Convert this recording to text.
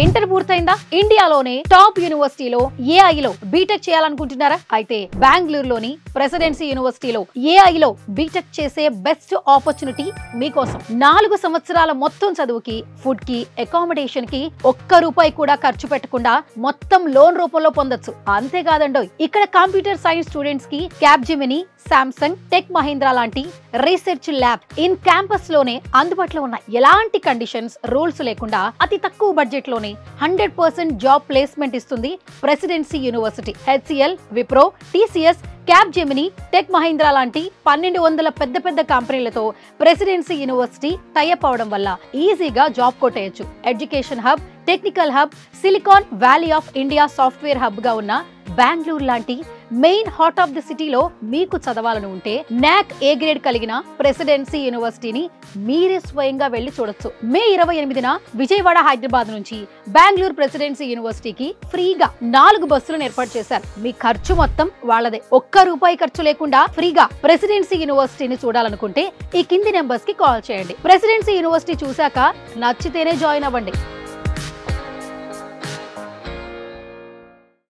Inter పూర్తయిందా? ఇండియాలోనే top యూనివర్సిటీలో ఏఐలో BTech చేయాలనుకుంటున్నారా? అయితే బెంగళూరులోని ప్రెసిడెన్సీ యూనివర్సిటీలో ఏఐలో బీటెక్ చేసే బెస్ట్ ఆపర్చునిటీ మీకోసం. 4 సంవత్సరాల మొత్తం చదువుకి, ఫుడ్ కి, అకామిడేషన్ కి ఒక్క రూపాయి కూడా ఖర్చు పెట్టకుండా మొత్తం లోన్ రూపంలో పొందొచ్చు. అంతేకాదండోయ్, ఇక్కడ కంప్యూటర్ సైన్స్ స్టూడెంట్స్ కి క్యాప్జెమిని, సామ్సంగ్, టెక్ మహీంద్రా లాంటి రీసెర్చ్ ల్యాబ్ ఇన్ క్యాంపస్ లోనే అందుబాటులో ఉన్నాయి. ఎలాంటి కండిషన్స్, రూల్స్ లేకుండా అతి తక్కువ బడ్జెట్ లోనే 100% జాబ్ ప్లేస్మెంట్ ఇస్తుంది presidency university. HCl, Wipro, TCS, Capgemini, tech Mahindra లాంటి 1200 పెద్ద కంపెనీలతో ప్రెసిడెన్సీ యూనివర్సిటీ టైఅప్ అవడం వల్ల ఈజీగా జాబ్ కొట్టేయచ్చు. Education hub, technical hub, silicon valley of India software hub గా ఉన్న బెంగళూరు లాంటి మెయిన్ హార్ట్ ఆఫ్ ది సిటీలో మీకు చదవాలని ఉంటే నాక్ ఏ గ్రేడ్ కలిగిన ప్రెసిడెన్సీ యూనివర్సిటీని మీరే స్వయంగా వెళ్లి చూడొచ్చు. మే 28న విజయవాడ, హైదరాబాద్ నుంచి బెంగళూరు ప్రెసిడెన్సీ యూనివర్సిటీకి ఫ్రీగా 4 బస్సులను ఏర్పాటు చేశారు. మీ ఖర్చు మొత్తం వాళ్ళదే. ఒక్క రూపాయి ఖర్చు లేకుండా ఫ్రీగా ప్రెసిడెన్సీ యూనివర్సిటీని చూడాలనుకుంటే ఈ కింది నెంబర్స్ కి కాల్ చేయండి. ప్రెసిడెన్సీ యూనివర్సిటీ చూశాక నచ్చితేనే జాయిన్ అవ్వండి.